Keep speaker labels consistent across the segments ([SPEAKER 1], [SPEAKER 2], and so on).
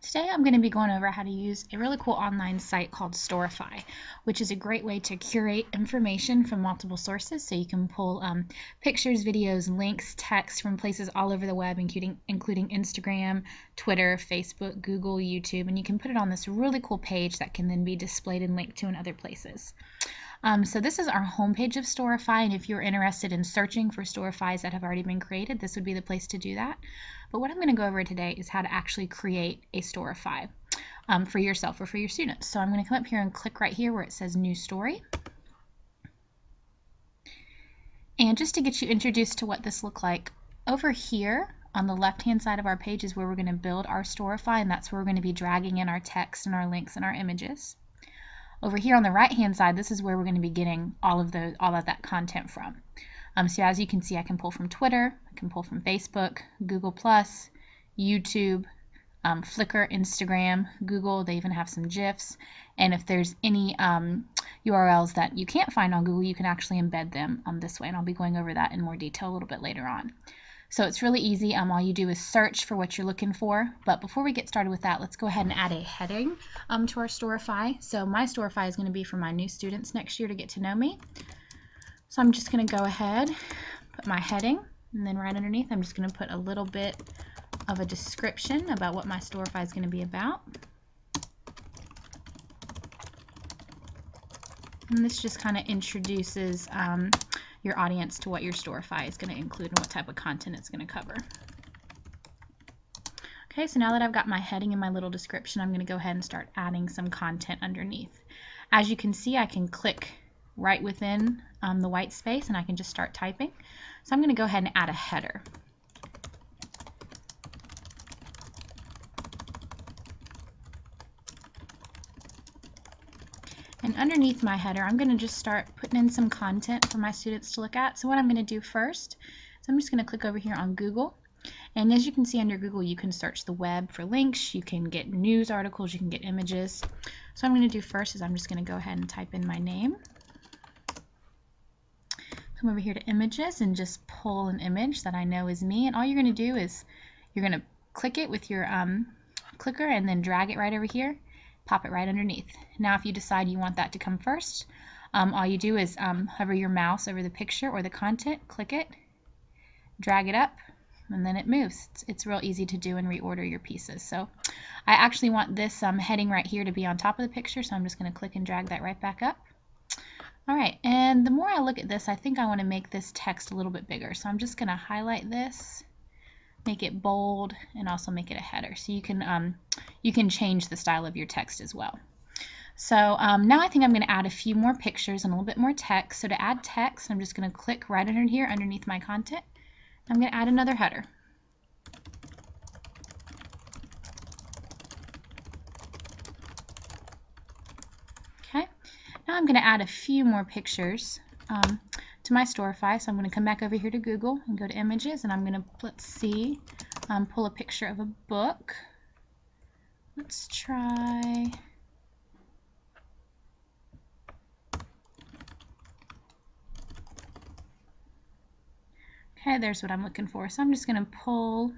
[SPEAKER 1] Today I'm going to be going over how to use a really cool online site called Storify, which is a great way to curate information from multiple sources. So you can pull pictures, videos, links, text from places all over the web, including Instagram, Twitter, Facebook, Google, YouTube, and you can put it on this really cool page that can then be displayed and linked to in other places. So this is our homepage of Storify, and if you're interested in searching for Storifys that have already been created, this would be the place to do that. But what I'm going to go over today is how to actually create a Storify for yourself or for your students. So I'm going to come up here and click right here where it says New Story. And just to get you introduced to what this looks like, over here on the left-hand side of our page is where we're going to build our Storify, and that's where we're going to be dragging in our text and our links and our images. Over here on the right-hand side, this is where we're going to be getting all of that content from. So as you can see, I can pull from Twitter, I can pull from Facebook, Google+, YouTube, Flickr, Instagram, Google. They even have some GIFs. And if there's any URLs that you can't find on Google, you can actually embed them this way. And I'll be going over that in more detail a little bit later on. So it's really easy. All you do is search for what you're looking for. But before we get started with that, let's go ahead and add a heading to our Storify. So my Storify is going to be for my new students next year to get to know me. So I'm just going to go ahead, put my heading, and then right underneath I'm just going to put a little bit of a description about what my Storify is going to be about. And this just kind of introduces your audience to what your Storify is going to include and what type of content it's going to cover. Okay, so now that I've got my heading and my little description, I'm going to go ahead and start adding some content underneath. As you can see, I can click right within the white space and I can just start typing. So I'm going to go ahead and add a header. And underneath my header, I'm going to just start putting in some content for my students to look at. So what I'm going to do first is I'm just going to click over here on Google. And as you can see under Google, you can search the web for links, you can get news articles, you can get images. So what I'm going to do first is I'm just going to go ahead and type in my name. Come over here to images and just pull an image that I know is me. And all you're going to do is you're going to click it with your clicker and then drag it right over here. Pop it right underneath. Now if you decide you want that to come first, all you do is hover your mouse over the picture or the content, click it, drag it up, and then it moves. It's real easy to do and reorder your pieces. So I actually want this heading right here to be on top of the picture, so I'm just going to click and drag that right back up. Alright, and the more I look at this, I think I want to make this text a little bit bigger. So I'm just going to highlight this, make it bold, and also make it a header. So you can change the style of your text as well. So now I think I'm going to add a few more pictures and a little bit more text. So to add text, I'm just going to click right under here underneath my content. I'm going to add another header. Okay. Now I'm going to add a few more pictures to my Storify. So I'm going to come back over here to Google and go to images, and I'm going to, let's see, pull a picture of a book. Let's try, okay, there's what I'm looking for. So I'm just going to pull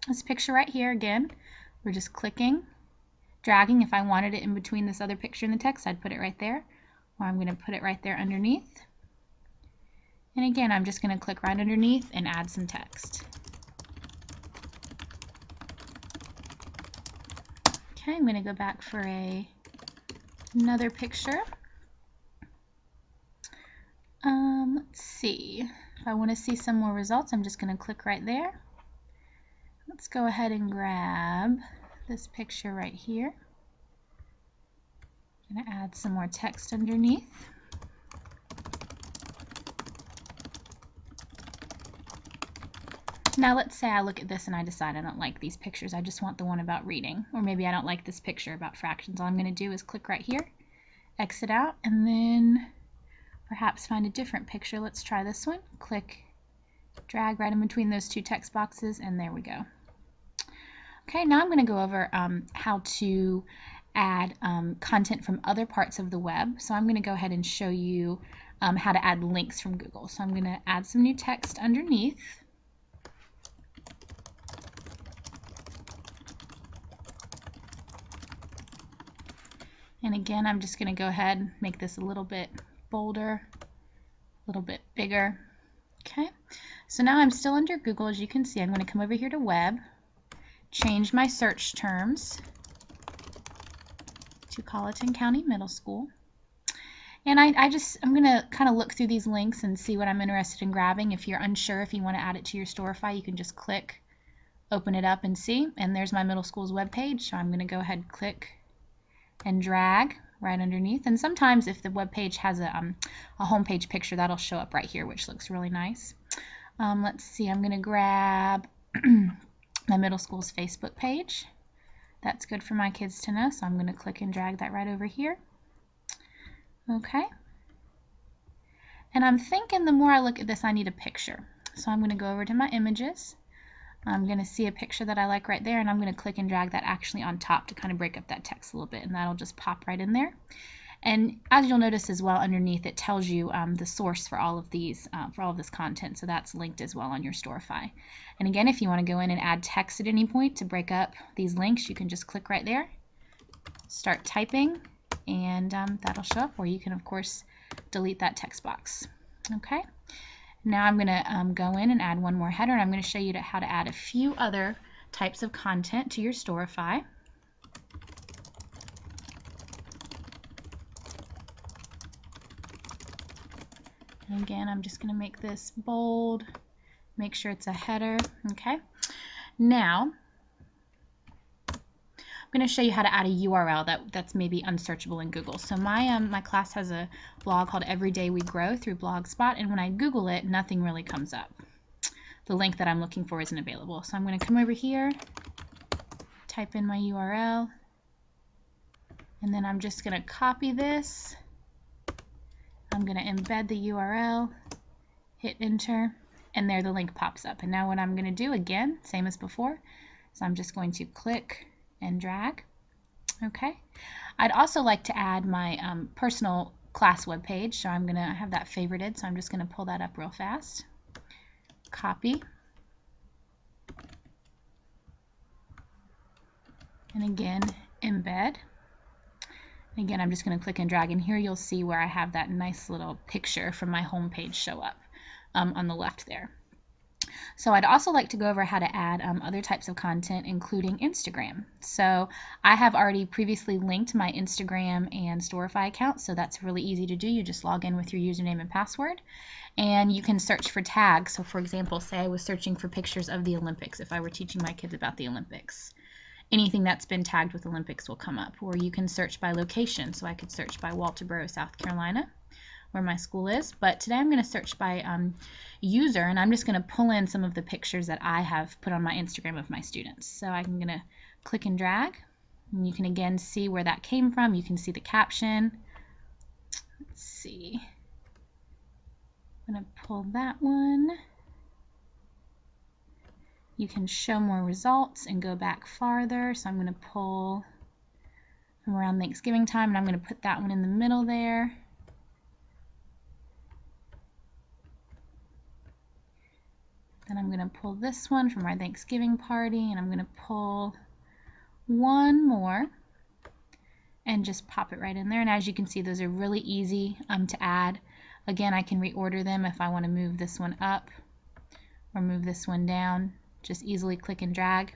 [SPEAKER 1] this picture right here again. We're just clicking, dragging. If I wanted it in between this other picture and the text, I'd put it right there. Or I'm going to put it right there underneath. And again, I'm just going to click right underneath and add some text. Okay, I'm going to go back for another picture. Let's see. If I want to see some more results, I'm just going to click right there. Let's go ahead and grab this picture right here. I'm going to add some more text underneath. Now let's say I look at this and I decide I don't like these pictures. I just want the one about reading. Or maybe I don't like this picture about fractions. All I'm going to do is click right here, exit out, and then perhaps find a different picture. Let's try this one. Click, drag right in between those two text boxes, and there we go. Okay, now I'm going to go over how to add content from other parts of the web. So I'm going to go ahead and show you how to add links from Google. So I'm going to add some new text underneath. And again, I'm just going to go ahead and make this a little bit bolder, a little bit bigger. Okay, so now I'm still under Google. As you can see, I'm going to come over here to web, change my search terms to Colleton County Middle School. And I'm going to kind of look through these links and see what I'm interested in grabbing. If you're unsure if you want to add it to your Storify, you can just click, open it up and see. And there's my middle school's web page. So I'm going to go ahead and click and drag right underneath. And sometimes if the web page has a home page picture, that'll show up right here, which looks really nice. Let's see, I'm going to grab my middle school's Facebook page. That's good for my kids to know, so I'm going to click and drag that right over here. Okay. And I'm thinking the more I look at this, I need a picture. So I'm going to go over to my images. I'm going to see a picture that I like right there, and I'm going to click and drag that actually on top to kind of break up that text a little bit, and that'll just pop right in there. And as you'll notice as well, underneath it tells you the source for all of these, for all of this content, so that's linked as well on your Storify. And again, if you want to go in and add text at any point to break up these links, you can just click right there, start typing, and that'll show up, or you can of course delete that text box. Okay. Now I'm going to go in and add one more header, and I'm going to show you how to add a few other types of content to your Storify. And again, I'm just going to make this bold, make sure it's a header. Okay. Now I'm going to show you how to add a URL that's maybe unsearchable in Google. So my class has a blog called Every Day We Grow through Blogspot, and when I Google it, nothing really comes up. The link that I'm looking for isn't available. So I'm going to come over here, type in my URL, and then I'm just going to copy this. I'm going to embed the URL, hit enter, and there the link pops up. And now what I'm going to do, again, same as before, so I'm just going to click and drag. Okay. I'd also like to add my personal class web page, so I'm going to have that favorited, so I'm just going to pull that up real fast. Copy. And again, embed. Again, I'm just going to click and drag, and here you'll see where I have that nice little picture from my home page show up on the left there. So I'd also like to go over how to add other types of content, including Instagram. So I have already previously linked my Instagram and Storify account, so that's really easy to do. You just log in with your username and password, and you can search for tags. So for example, say I was searching for pictures of the Olympics, if I were teaching my kids about the Olympics. Anything that's been tagged with Olympics will come up. Or you can search by location, so I could search by Walterboro, South Carolina, where my school is. But today I'm going to search by user, and I'm just going to pull in some of the pictures that I have put on my Instagram of my students. So I'm going to click and drag, and you can again see where that came from. You can see the caption. Let's see. I'm going to pull that one. You can show more results and go back farther. So I'm going to pull from around Thanksgiving time, and I'm going to put that one in the middle there. Then I'm going to pull this one from our Thanksgiving party, and I'm going to pull one more and just pop it right in there. And as you can see, those are really easy to add. Again, I can reorder them if I want to move this one up or move this one down. Just easily click and drag.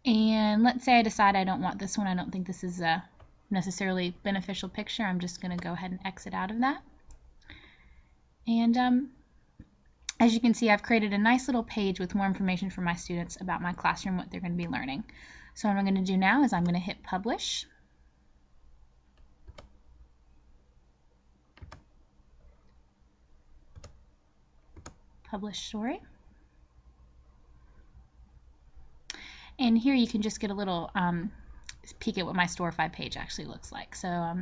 [SPEAKER 1] And let's say I decide I don't want this one. I don't think this is a necessarily beneficial picture. I'm just going to go ahead and exit out of that. And as you can see, I've created a nice little page with more information for my students about my classroom, what they're going to be learning. So what I'm going to do now is I'm going to hit publish. Publish story. And here you can just get a little peek at what my Storify page actually looks like. So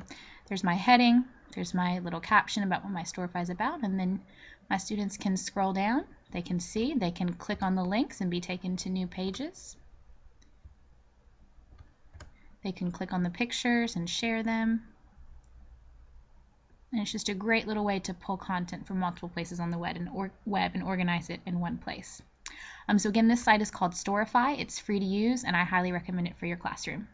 [SPEAKER 1] there's my heading, there's my little caption about what my Storify is about, and then my students can scroll down, they can see, they can click on the links and be taken to new pages. They can click on the pictures and share them. And it's just a great little way to pull content from multiple places on the web and organize it in one place. So again, this site is called Storify. It's free to use, and I highly recommend it for your classroom.